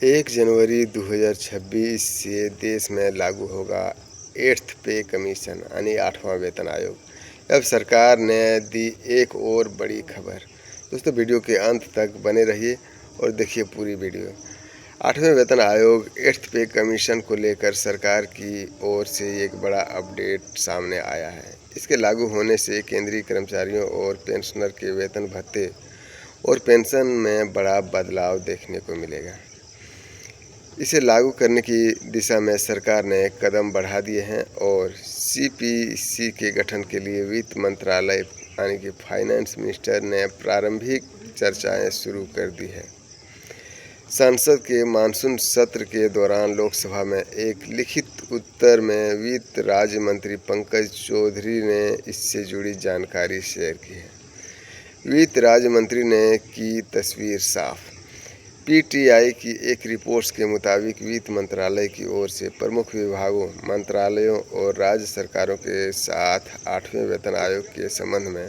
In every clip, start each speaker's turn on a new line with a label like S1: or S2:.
S1: 1 जनवरी 2026 से देश में लागू होगा 8th पे कमीशन यानी 8वां वेतन आयोग। अब सरकार ने दी एक और बड़ी खबर। दोस्तों, वीडियो के अंत तक बने रहिए और देखिए पूरी वीडियो। 8वें वेतन आयोग 8th पे कमीशन को लेकर सरकार की ओर से एक बड़ा अपडेट सामने आया है। इसके लागू होने से केंद्रीय कर्मचारियों और पेंशनर के वेतन भत्ते और पेंशन में बड़ा बदलाव देखने को मिलेगा। इसे लागू करने की दिशा में सरकार ने कदम बढ़ा दिए हैं और सीपीसी के गठन के लिए वित्त मंत्रालय यानी कि फाइनेंस मिनिस्टर ने प्रारंभिक चर्चाएं शुरू कर दी है। संसद के मानसून सत्र के दौरान लोकसभा में एक लिखित उत्तर में वित्त राज्य मंत्री पंकज चौधरी ने इससे जुड़ी जानकारी शेयर की है। वित्त राज्य मंत्री ने की तस्वीर साफ। पीटीआई की एक रिपोर्ट के मुताबिक वित्त मंत्रालय की ओर से प्रमुख विभागों, मंत्रालयों और राज्य सरकारों के साथ 8वें वेतन आयोग के संबंध में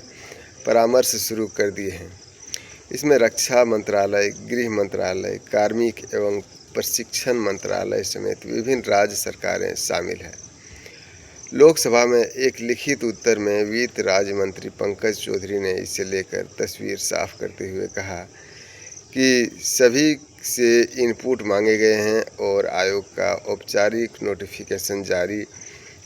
S1: परामर्श शुरू कर दिए हैं। इसमें रक्षा मंत्रालय, गृह मंत्रालय, कार्मिक एवं प्रशिक्षण मंत्रालय समेत विभिन्न राज्य सरकारें शामिल हैं। लोकसभा में एक लिखित उत्तर में वित्त राज्य मंत्री पंकज चौधरी ने इसे लेकर तस्वीर साफ करते हुए कहा कि सभी से इनपुट मांगे गए हैं और आयोग का औपचारिक नोटिफिकेशन जारी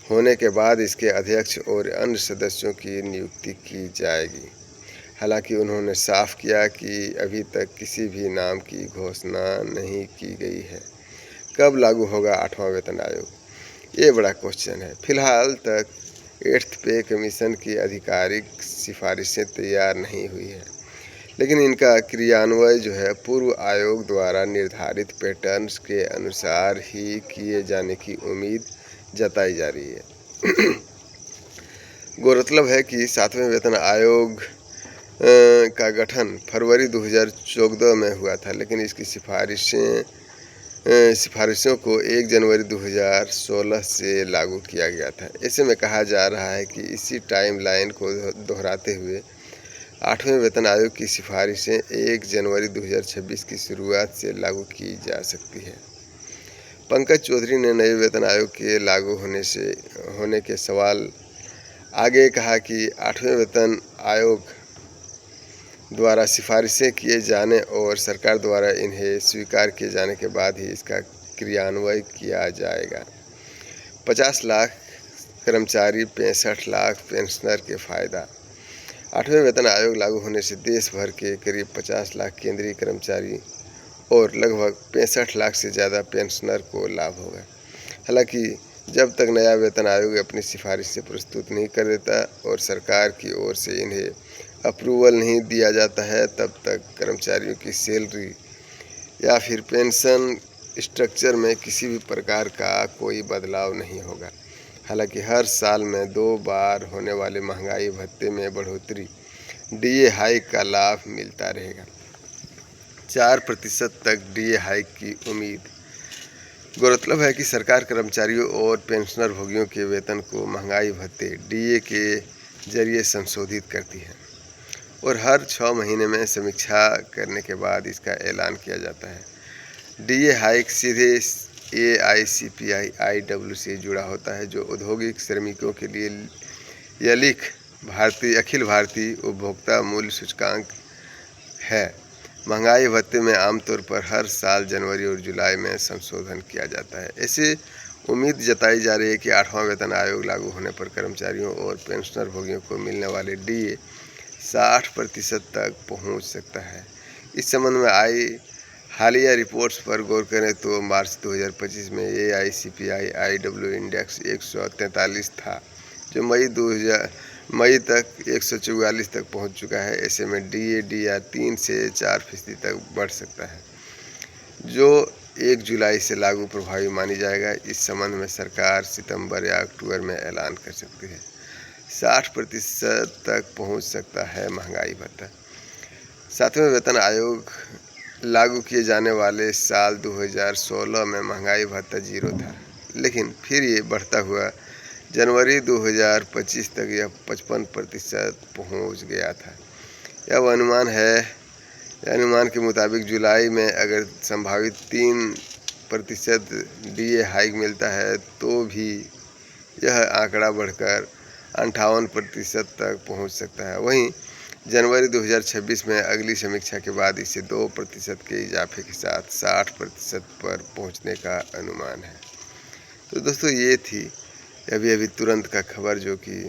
S1: होने के बाद इसके अध्यक्ष और अन्य सदस्यों की नियुक्ति की जाएगी। हालांकि उन्होंने साफ किया कि अभी तक किसी भी नाम की घोषणा नहीं की गई है। कब लागू होगा 8वां वेतन आयोग, ये बड़ा क्वेश्चन है। फिलहाल तक 8th पे कमीशन की आधिकारिक सिफारिशें तैयार नहीं हुई है, लेकिन इनका क्रियान्वयन जो है पूर्व आयोग द्वारा निर्धारित पैटर्न्स के अनुसार ही किए जाने की उम्मीद जताई जा रही है। गौरतलब है कि 7वें वेतन आयोग का गठन फरवरी 2014 में हुआ था, लेकिन इसकी सिफारिशों को 1 जनवरी 2016 से लागू किया गया था। ऐसे में कहा जा रहा है कि इसी टाइमलाइन को दोहराते हुए 8वें वेतन आयोग की सिफारिशें 1 जनवरी 2026 की शुरुआत से लागू की जा सकती है। पंकज चौधरी ने नए वेतन आयोग के लागू होने के सवाल आगे कहा कि 8वें वेतन आयोग द्वारा सिफारिशें किए जाने और सरकार द्वारा इन्हें स्वीकार किए जाने के बाद ही इसका क्रियान्वयन किया जाएगा। 50 लाख कर्मचारी, 65 लाख पेंशनर के फायदा। 8वें वेतन आयोग लागू होने से देश भर के करीब 50 लाख केंद्रीय कर्मचारी और लगभग 65 लाख से ज़्यादा पेंशनर को लाभ होगा। हालांकि जब तक नया वेतन आयोग अपनी सिफारिशें प्रस्तुत नहीं कर देता और सरकार की ओर से इन्हें अप्रूवल नहीं दिया जाता है, तब तक कर्मचारियों की सैलरी या फिर पेंशन स्ट्रक्चर में किसी भी प्रकार का कोई बदलाव नहीं होगा। हालांकि हर साल में 2 बार होने वाले महंगाई भत्ते में बढ़ोतरी, डीए हाइक का लाभ मिलता रहेगा। 4% तक डीए हाइक की उम्मीद। गौरतलब है कि सरकार कर्मचारियों और पेंशनर भोगियों के वेतन को महंगाई भत्ते डीए के जरिए संशोधित करती है और हर 6 महीने में समीक्षा करने के बाद इसका ऐलान किया जाता है। डीए हाइक सीधे AICPI-IW से जुड़ा होता है, जो औद्योगिक श्रमिकों के लिए अखिल भारतीय उपभोक्ता मूल्य सूचकांक है। महंगाई भत्ते में आमतौर पर हर साल जनवरी और जुलाई में संशोधन किया जाता है। ऐसे उम्मीद जताई जा रही है कि 8वां वेतन आयोग लागू होने पर कर्मचारियों और पेंशनर भोगियों को मिलने वाले डीए 60% तक पहुंच सकता है। इस संबंध में आई हालिया रिपोर्ट्स पर गौर करें तो मार्च 2025 में AICPI-IW इंडेक्स 143 था, जो मई तक 144 तक पहुंच चुका है। ऐसे में DAR 3 से 4% तक बढ़ सकता है, जो 1 जुलाई से लागू प्रभावी मानी जाएगा। इस संबंध में सरकार सितंबर या अक्टूबर में ऐलान कर सकती है। 60% तक पहुंच सकता है महंगाई भत्ता। 7वें वेतन आयोग लागू किए जाने वाले साल 2016 में महंगाई भत्ता 0 था, लेकिन फिर ये बढ़ता हुआ जनवरी 2025 तक यह 55% पहुंच गया था। यह अनुमान है अनुमान के मुताबिक जुलाई में अगर संभावित 3% डीए हाइक मिलता है तो भी यह आंकड़ा बढ़कर 58% तक पहुंच सकता है। वहीं जनवरी 2026 में अगली समीक्षा के बाद इसे 2% के इजाफे के साथ 60% पर पहुंचने का अनुमान है। तो दोस्तों ये थी अभी अभी तुरंत का खबर जो कि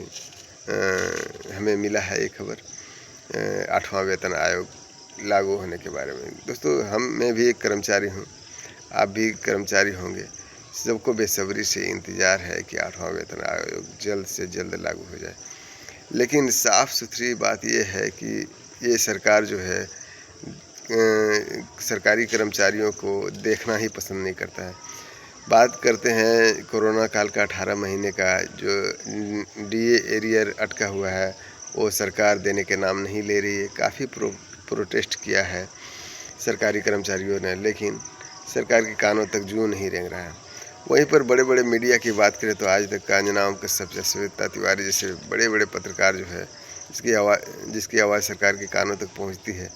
S1: हमें मिला है। ये खबर 8वां वेतन आयोग लागू होने के बारे में। दोस्तों मैं भी एक कर्मचारी हूँ, आप भी कर्मचारी होंगे। सबको बेसब्री से इंतज़ार है कि 8वां वेतन आयोग जल्द से जल्द लागू हो जाए। लेकिन साफ़ सुथरी बात यह है कि ये सरकार जो है सरकारी कर्मचारियों को देखना ही पसंद नहीं करता है। बात करते हैं कोरोना काल का 18 महीने का जो डीए एरियर अटका हुआ है, वो सरकार देने के नाम नहीं ले रही है। काफ़ी प्रोटेस्ट किया है सरकारी कर्मचारियों ने, लेकिन सरकार के कानों तक जूं नहीं रेंग रहा है। वहीं पर बड़े बड़े मीडिया की बात करें तो आज तक अंजना ओम कश्यप, श्वेता तिवारी जैसे बड़े बड़े पत्रकार जो है जिसकी आवाज़ सरकार के कानों तक पहुंचती है,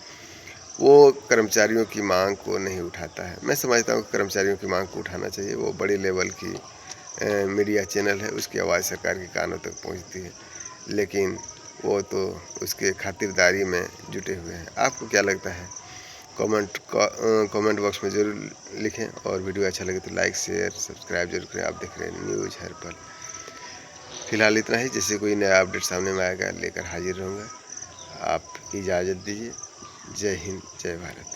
S1: वो कर्मचारियों की मांग को नहीं उठाता है। मैं समझता हूँ कि कर्मचारियों की मांग को उठाना चाहिए। वो बड़े लेवल की मीडिया चैनल है, उसकी आवाज़ सरकार के कानों तक पहुंचती है, लेकिन वो तो उसके खातिरदारी में जुटे हुए हैं। आपको क्या लगता है? कमेंट बॉक्स में ज़रूर लिखें, और वीडियो अच्छा लगे तो लाइक शेयर सब्सक्राइब जरूर करें। आप देख रहे हैं न्यूज़ हर पल। फिलहाल इतना ही, जैसे कोई नया अपडेट सामने में आएगा लेकर हाजिर रहूँगा। आप इजाज़त दीजिए। जय हिंद, जय भारत।